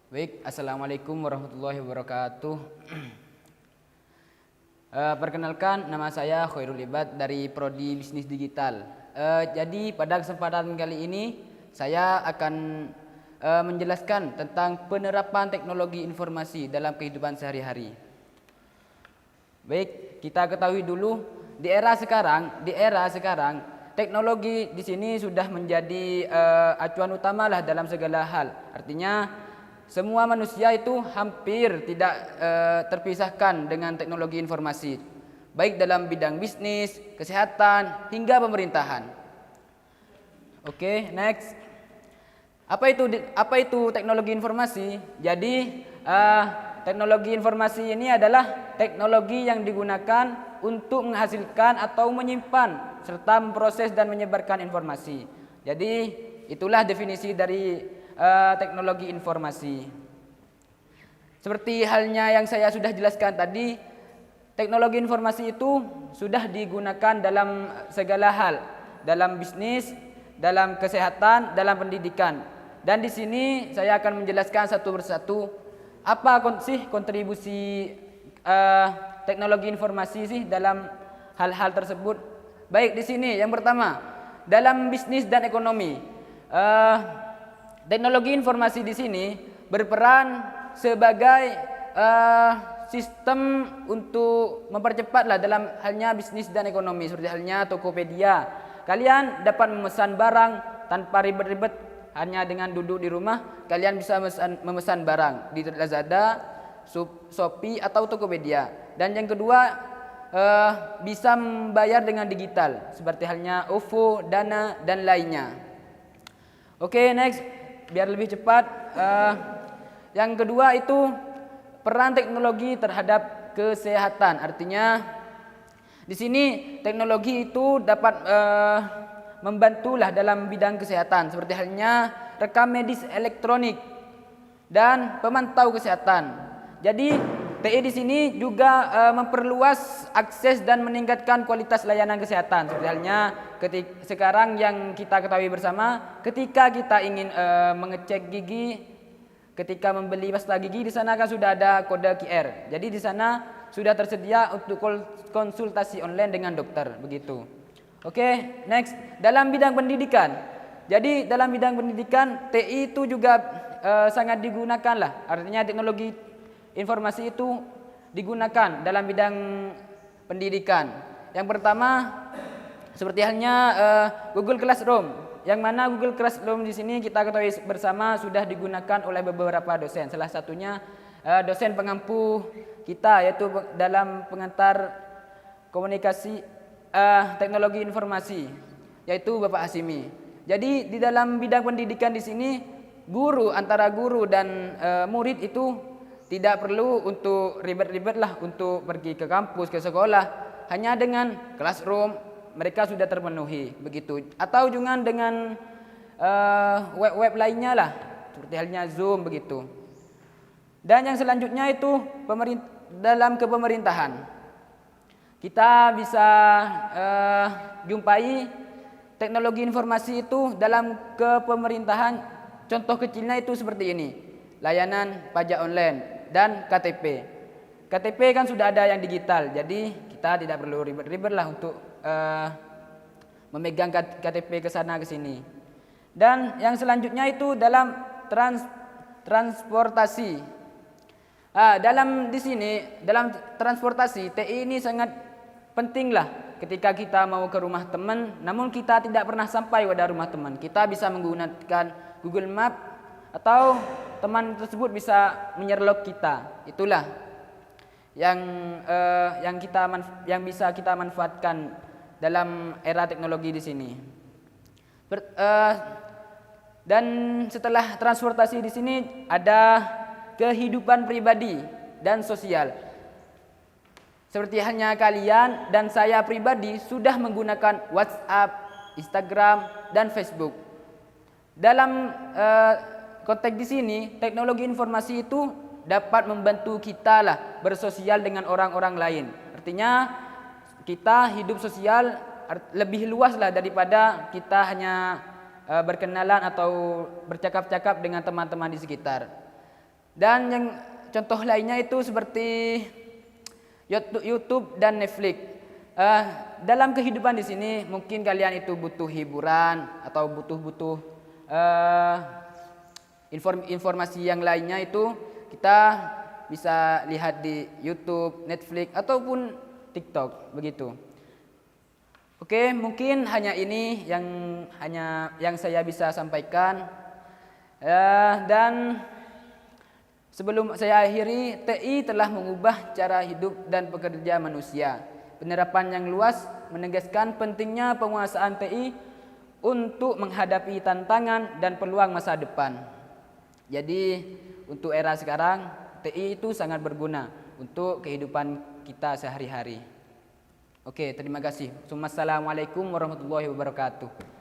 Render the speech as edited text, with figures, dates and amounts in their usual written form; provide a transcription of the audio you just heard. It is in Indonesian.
Baik, Assalamualaikum warahmatullahi wabarakatuh. Perkenalkan, nama saya Khairul Ibad dari Prodi Bisnis Digital. Jadi pada kesempatan kali ini saya akan menjelaskan tentang penerapan teknologi informasi dalam kehidupan sehari-hari. Baik, kita ketahui dulu di era sekarang teknologi di sini sudah menjadi acuan utamalah dalam segala hal. Artinya semua manusia itu hampir tidak terpisahkan dengan teknologi informasi, baik dalam bidang bisnis, kesehatan, hingga pemerintahan. Oke, next. Apa itu teknologi informasi? Jadi teknologi informasi ini adalah teknologi yang digunakan untuk menghasilkan atau menyimpan serta memproses dan menyebarkan informasi. Jadi itulah definisi dari teknologi informasi. Seperti halnya yang saya sudah jelaskan tadi, teknologi informasi itu sudah digunakan dalam segala hal, dalam bisnis, dalam kesehatan, dalam pendidikan. Dan di sini saya akan menjelaskan satu persatu apa sih kontribusi teknologi informasi sih dalam hal-hal tersebut. Baik, di sini yang pertama, dalam bisnis dan ekonomi. Teknologi informasi di sini berperan sebagai sistem untuk mempercepatlah dalam halnya bisnis dan ekonomi. Seperti halnya Tokopedia, kalian dapat memesan barang tanpa ribet-ribet, hanya dengan duduk di rumah kalian bisa memesan barang di Lazada, Shopee atau Tokopedia. Dan yang kedua, bisa membayar dengan digital seperti halnya OVO, Dana dan lainnya. Oke, next. Biar lebih cepat, yang kedua itu peran teknologi terhadap kesehatan. Artinya di sini teknologi itu dapat membantulah dalam bidang kesehatan, seperti halnya rekam medis elektronik dan pemantau kesehatan. Jadi TI di sini juga memperluas akses dan meningkatkan kualitas layanan kesehatan. Seperti halnya sekarang yang kita ketahui bersama, ketika kita ingin mengecek gigi, ketika membeli pasta gigi, di sana kan sudah ada kode QR. Jadi di sana sudah tersedia untuk konsultasi online dengan dokter, begitu. Oke, next. Dalam bidang pendidikan. Jadi dalam bidang pendidikan TI itu juga sangat digunakan lah. Artinya teknologi informasi itu digunakan dalam bidang pendidikan. Yang pertama seperti halnya Google Classroom, yang mana Google Classroom di sini kita ketahui bersama sudah digunakan oleh beberapa dosen. Salah satunya dosen pengampu kita, yaitu dalam pengantar komunikasi teknologi informasi, yaitu Bapak Hasimi. Jadi di dalam bidang pendidikan di sini antara guru dan murid itu tidak perlu untuk ribet-ribet lah untuk pergi ke kampus, ke sekolah. Hanya dengan classroom mereka sudah terpenuhi, begitu. Atau juga dengan web-web lainnya lah, seperti halnya Zoom, begitu. Dan yang selanjutnya itu dalam kepemerintahan. Kita bisa jumpai teknologi informasi itu dalam kepemerintahan. Contoh kecilnya itu seperti ini, layanan pajak online dan KTP. KTP kan sudah ada yang digital, jadi kita tidak perlu ribet-ribet lah untuk memegang KTP ke sana ke sini. Dan yang selanjutnya itu dalam transportasi. Dalam transportasi TI ini sangat penting lah ketika kita mau ke rumah teman, namun kita tidak pernah sampai pada rumah teman. Kita bisa menggunakan Google Map atau teman tersebut bisa menyerlok kita. Itulah yang bisa kita manfaatkan dalam era teknologi di sini. Dan setelah transportasi di sini ada kehidupan pribadi dan sosial. Seperti halnya kalian dan saya pribadi sudah menggunakan WhatsApp, Instagram dan Facebook. Dalam konteks di sini, teknologi informasi itu dapat membantu kita lah bersosial dengan orang-orang lain. Artinya kita hidup sosial lebih luas lah daripada kita hanya berkenalan atau bercakap-cakap dengan teman-teman di sekitar. Dan yang contoh lainnya itu seperti YouTube dan Netflix. Dalam kehidupan di sini mungkin kalian itu butuh hiburan atau butuh informasi yang lainnya, itu kita bisa lihat di YouTube, Netflix ataupun TikTok begitu. Oke, mungkin hanya ini yang saya bisa sampaikan. Dan sebelum saya akhiri, TI telah mengubah cara hidup dan pekerja manusia. Penerapan yang luas menegaskan pentingnya penguasaan TI untuk menghadapi tantangan dan peluang masa depan. Jadi untuk era sekarang, TI itu sangat berguna untuk kehidupan kita sehari-hari. Oke, terima kasih. Assalamualaikum warahmatullahi wabarakatuh.